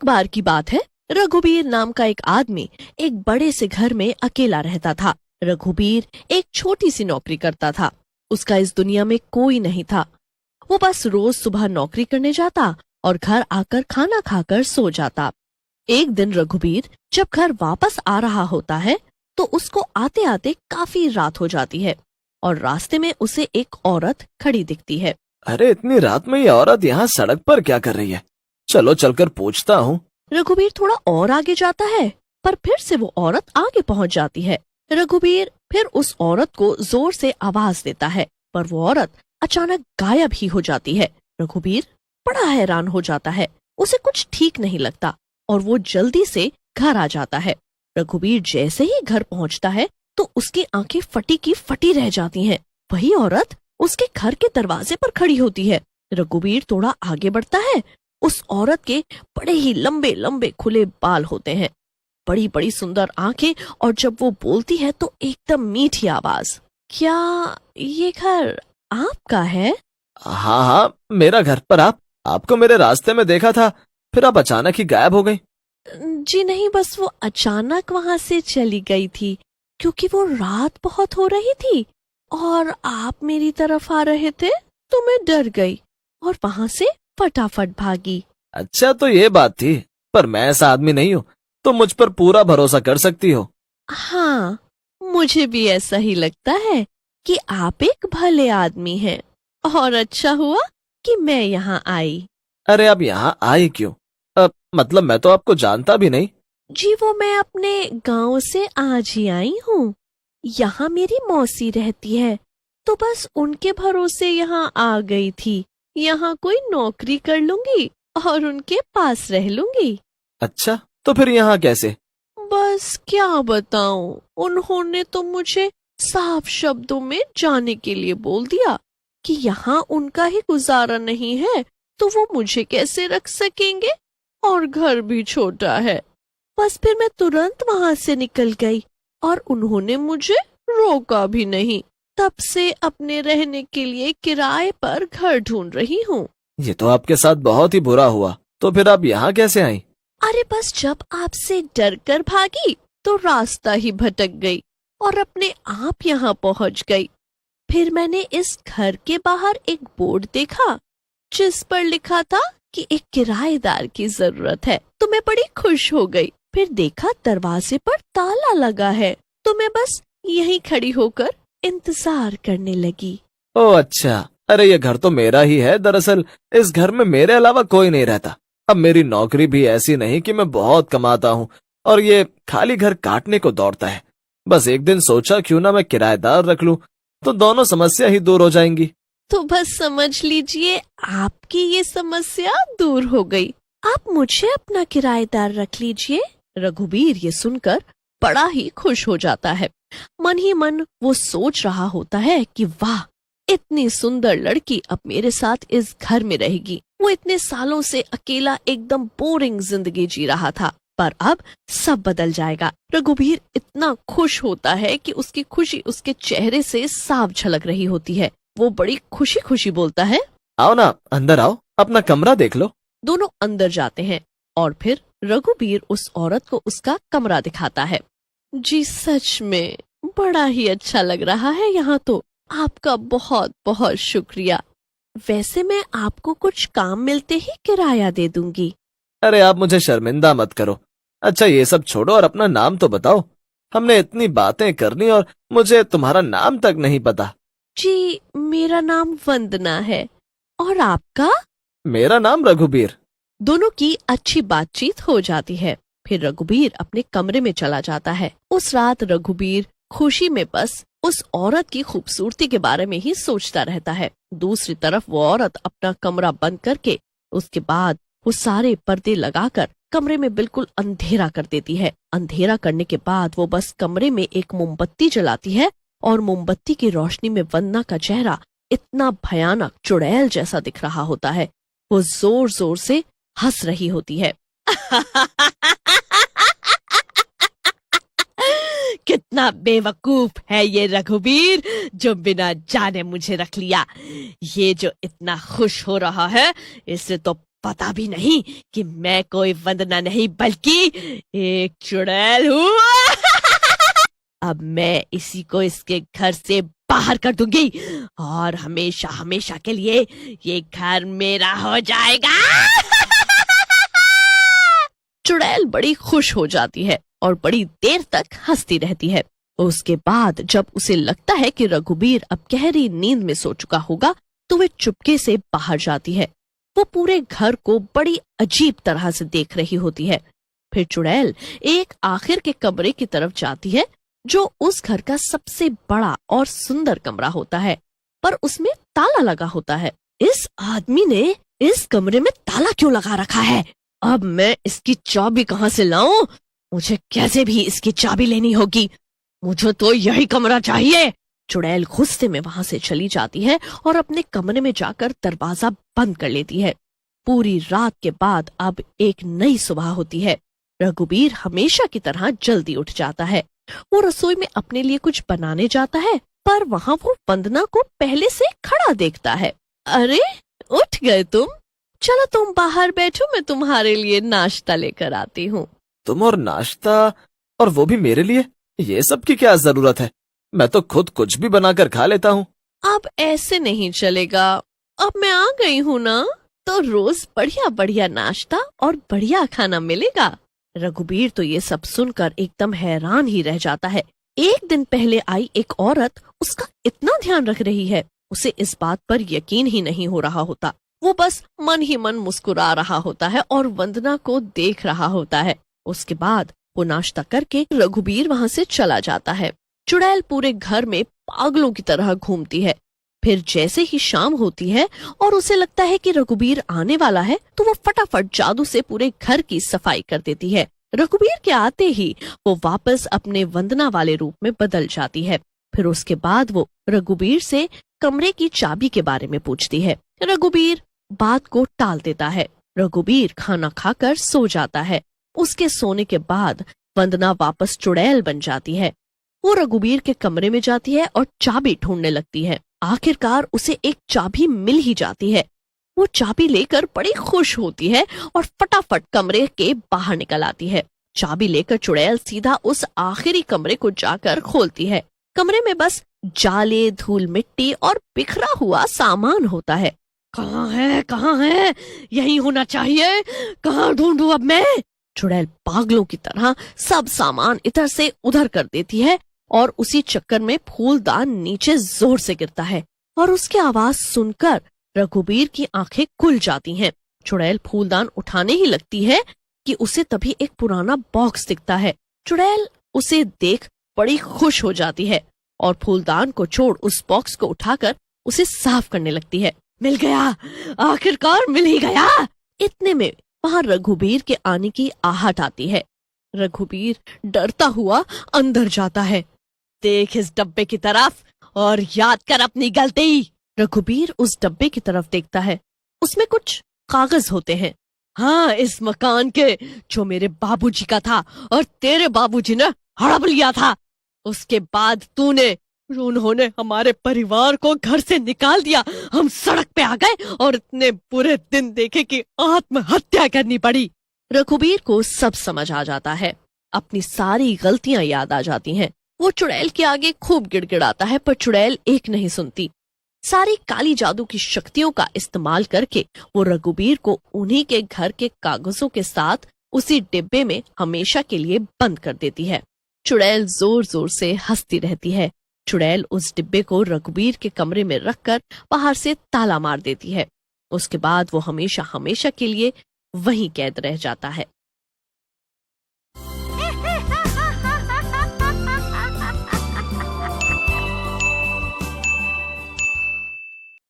एक बार की बात है, रघुबीर नाम का एक आदमी एक बड़े से घर में अकेला रहता था। रघुबीर एक छोटी सी नौकरी करता था। उसका इस दुनिया में कोई नहीं था। वो बस रोज सुबह नौकरी करने जाता और घर आकर खाना खाकर सो जाता। एक दिन रघुबीर जब घर वापस आ रहा होता है तो उसको आते आते काफी रात हो जाती है और रास्ते में उसे एक औरत खड़ी दिखती है। अरे इतनी रात में ये औरत यहाँ सड़क पर क्या कर रही है? चलो चलकर पूछता हूँ। रघुबीर थोड़ा और आगे जाता है पर फिर से वो औरत आगे पहुंच जाती है। रघुबीर फिर उस औरत को जोर से आवाज देता है पर वो औरत अचानक गायब ही हो जाती है। रघुबीर बड़ा हैरान हो जाता है। उसे कुछ ठीक नहीं लगता और वो जल्दी से घर आ जाता है। रघुबीर जैसे ही घर पहुंचता है तो उसकी आंखें फटी की फटी रह जाती हैं। वही औरत उसके घर के दरवाजे पर खड़ी होती है। रघुबीर थोड़ा आगे बढ़ता है। उस औरत के बड़े ही लंबे लंबे खुले बाल होते हैं, बड़ी बड़ी सुंदर आंखें और जब वो बोलती है तो एकदम मीठी आवाज। क्या ये घर आपका है? हाँ हाँ, मेरा घर। पर आपको मेरे रास्ते में देखा था, फिर आप अचानक ही गायब हो गई। जी नहीं, बस वो अचानक वहां से चली गई थी क्योंकि वो रात बहुत हो रही थी और आप मेरी तरफ आ रहे थे तो मैं डर गई और वहां से फटाफट भागी। अच्छा तो ये बात थी। पर मैं ऐसा आदमी नहीं हूँ, तो मुझ पर पूरा भरोसा कर सकती हो। हाँ, मुझे भी ऐसा ही लगता है कि आप एक भले आदमी हैं और अच्छा हुआ कि मैं यहाँ आई। अरे आप यहाँ आए क्यों? मतलब मैं तो आपको जानता भी नहीं। जी वो मैं अपने गांव से आज ही आई हूँ। यहाँ मेरी मौसी रहती है तो बस उनके भरोसे यहाँ आ गई थी। यहाँ कोई नौकरी कर लूंगी और उनके पास रह लूंगी। अच्छा तो फिर यहाँ कैसे? बस क्या बताऊं, उन्होंने तो मुझे साफ शब्दों में जाने के लिए बोल दिया कि यहाँ उनका ही गुजारा नहीं है तो वो मुझे कैसे रख सकेंगे और घर भी छोटा है। बस फिर मैं तुरंत वहां से निकल गई और उन्होंने मुझे रोका भी नहीं। तब से अपने रहने के लिए किराए पर घर ढूंढ रही हूँ। ये तो आपके साथ बहुत ही बुरा हुआ। तो फिर आप यहाँ कैसे आई? अरे बस जब आपसे डर कर भागी तो रास्ता ही भटक गई और अपने आप यहाँ पहुँच गई। फिर मैंने इस घर के बाहर एक बोर्ड देखा जिस पर लिखा था कि एक किराएदार की जरूरत है, तो मैं बड़ी खुश हो गई। फिर देखा दरवाजे पर ताला लगा है तो मैं बस यहीं खड़ी होकर इंतजार करने लगी। ओह अच्छा, अरे ये घर तो मेरा ही है। दरअसल इस घर में मेरे अलावा कोई नहीं रहता। अब मेरी नौकरी भी ऐसी नहीं कि मैं बहुत कमाता हूँ और ये खाली घर काटने को दौड़ता है। बस एक दिन सोचा क्यों ना मैं किराएदार रख लूं, तो दोनों समस्या ही दूर हो जाएंगी। तो बस समझ लीजिए आपकी ये समस्या दूर हो गई। आप मुझे अपना किराएदार रख लीजिए। रघुबीर ये सुनकर बड़ा ही खुश हो जाता है। मन ही मन वो सोच रहा होता है कि वाह, इतनी सुंदर लड़की अब मेरे साथ इस घर में रहेगी। वो इतने सालों से अकेला एकदम बोरिंग जिंदगी जी रहा था, पर अब सब बदल जाएगा। रघुबीर इतना खुश होता है कि उसकी खुशी उसके चेहरे से साफ झलक रही होती है। वो बड़ी खुशी खुशी बोलता है, आओ ना, अंदर आओ, अपना कमरा देख लो। दोनों अंदर जाते हैं और फिर रघुबीर उस औरत को उसका कमरा दिखाता है। जी सच में बड़ा ही अच्छा लग रहा है यहाँ तो। आपका बहुत बहुत शुक्रिया। वैसे मैं आपको कुछ काम मिलते ही किराया दे दूंगी। अरे आप मुझे शर्मिंदा मत करो। अच्छा ये सब छोड़ो और अपना नाम तो बताओ। हमने इतनी बातें करनी और मुझे तुम्हारा नाम तक नहीं पता। जी मेरा नाम वंदना है और आपका? मेरा नाम रघुबीर। दोनों की अच्छी बातचीत हो जाती है। फिर रघुबीर अपने कमरे में चला जाता है। उस रात रघुबीर खुशी में बस उस औरत की खूबसूरती के बारे में ही सोचता रहता है। दूसरी तरफ वो औरत अपना कमरा बंद करके उसके बाद वो सारे पर्दे लगाकर कमरे में बिल्कुल अंधेरा कर देती है। अंधेरा करने के बाद वो बस कमरे में एक मोमबत्ती जलाती है और मोमबत्ती की रोशनी में वंदना का चेहरा इतना भयानक चुड़ैल जैसा दिख रहा होता है। वो जोर जोर से हंस रही होती है। कितना बेवकूफ है ये रघुबीर जो बिना जाने मुझे रख लिया। ये जो इतना खुश हो रहा है इसे तो पता भी नहीं कि मैं कोई वंदना नहीं बल्कि एक चुड़ैल हूँ। अब मैं इसी को इसके घर से बाहर कर दूंगी और हमेशा हमेशा के लिए ये घर मेरा हो जाएगा। चुड़ैल बड़ी खुश हो जाती है और बड़ी देर तक हंसती रहती है। उसके बाद जब उसे लगता है कि रघुबीर अब गहरी नींद में सो चुका होगा तो वे चुपके से बाहर जाती है। वो पूरे घर को बड़ी अजीब तरह से देख रही होती है। फिर चुड़ैल एक आखिर के कमरे की तरफ जाती है जो उस घर का सबसे बड़ा और सुंदर कमरा होता है, पर उसमें ताला लगा होता है। इस आदमी ने इस कमरे में ताला क्यों लगा रखा है? अब मैं इसकी चाबी कहाँ से लाऊं? मुझे कैसे भी इसकी चाबी लेनी होगी। मुझे तो यही कमरा चाहिए। चुड़ैल गुस्से में वहां से चली जाती है और अपने कमरे में जाकर दरवाजा बंद कर लेती है। पूरी रात के बाद अब एक नई सुबह होती है। रघुबीर हमेशा की तरह जल्दी उठ जाता है। वो रसोई में अपने लिए कुछ बनाने जाता है, पर वहाँ वो वंदना को पहले से खड़ा देखता है। अरे उठ गए तुम? चलो तुम बाहर बैठो, मैं तुम्हारे लिए नाश्ता लेकर आती हूँ। तुम और नाश्ता, और वो भी मेरे लिए? ये सब की क्या जरूरत है? मैं तो खुद कुछ भी बनाकर खा लेता हूँ। अब ऐसे नहीं चलेगा। अब मैं आ गई हूँ ना, तो रोज बढ़िया बढ़िया नाश्ता और बढ़िया खाना मिलेगा। रघुबीर तो ये सब सुनकर एकदम हैरान ही रह जाता है। एक दिन पहले आई एक औरत उसका इतना ध्यान रख रही है, उसे इस बात पर यकीन ही नहीं हो रहा होता। वो बस मन ही मन मुस्कुरा रहा होता है और वंदना को देख रहा होता है। उसके बाद वो नाश्ता करके रघुबीर वहाँ से चला जाता है। चुड़ैल पूरे घर में पागलों की तरह घूमती है। फिर जैसे ही शाम होती है और उसे लगता है कि रघुबीर आने वाला है, तो वो फटाफट जादू से पूरे घर की सफाई कर देती है। रघुबीर के आते ही वो वापस अपने वंदना वाले रूप में बदल जाती है। फिर उसके बाद वो रघुबीर से कमरे की चाबी के बारे में पूछती है। रघुबीर बात को टाल देता है। रघुबीर खाना खाकर सो जाता है। उसके सोने के बाद वंदना वापस चुड़ैल बन जाती है। वो रघुबीर के कमरे में जाती है और चाबी ढूंढने लगती है। आखिरकार उसे एक चाबी मिल ही जाती है। वो चाबी लेकर बड़ी खुश होती है और फटाफट कमरे के बाहर निकल आती है। चाबी लेकर चुड़ैल सीधा उस आखिरी कमरे को जाकर खोलती है। कमरे में बस जाले, धूल मिट्टी और बिखरा हुआ सामान होता है। कहाँ है, कहाँ है? यही होना चाहिए। कहाँ ढूंढूं अब मैं? चुड़ैल पागलों की तरह सब सामान इधर से उधर कर देती है और उसी चक्कर में फूलदान नीचे जोर से गिरता है और उसकी आवाज सुनकर रघुबीर की आंखें खुल जाती हैं। चुड़ैल फूलदान उठाने ही लगती है कि उसे तभी एक पुराना बॉक्स दिखता है। चुड़ैल उसे देख बड़ी खुश हो जाती है और फूलदान को छोड़ उस बॉक्स को उठाकर उसे साफ करने लगती है। मिल गया, आखिरकार मिल ही गया। इतने में वहाँ रघुबीर के आने की आहट आती है। रघुबीर डरता हुआ अंदर जाता है। देख इस डब्बे की तरफ और याद कर अपनी गलती। रघुबीर उस डब्बे की तरफ देखता है। उसमें कुछ कागज होते हैं। हाँ, इस मकान के, जो मेरे बाबूजी का था और तेरे बाबूजी ने हड़प लिया था। उसके बाद उन्होंने हमारे परिवार को घर से निकाल दिया। हम सड़क पे आ गए और इतने बुरे दिन देखे कि आत्महत्या करनी पड़ी। रघुबीर को सब समझ आ जाता है। अपनी सारी गलतियां याद आ जाती हैं। वो चुड़ैल के आगे खूब गिड़गिड़ाता है, पर चुड़ैल एक नहीं सुनती। सारी काली जादू की शक्तियों का इस्तेमाल करके वो रघुबीर को उन्हीं के घर के कागजों के साथ उसी डिब्बे में हमेशा के लिए बंद कर देती है। चुड़ैल जोर जोर से हंसती रहती है। चुड़ैल उस डिब्बे को रघुबीर के कमरे में रखकर बाहर से ताला मार देती है। उसके बाद वो हमेशा हमेशा के लिए वहीं कैद रह जाता है।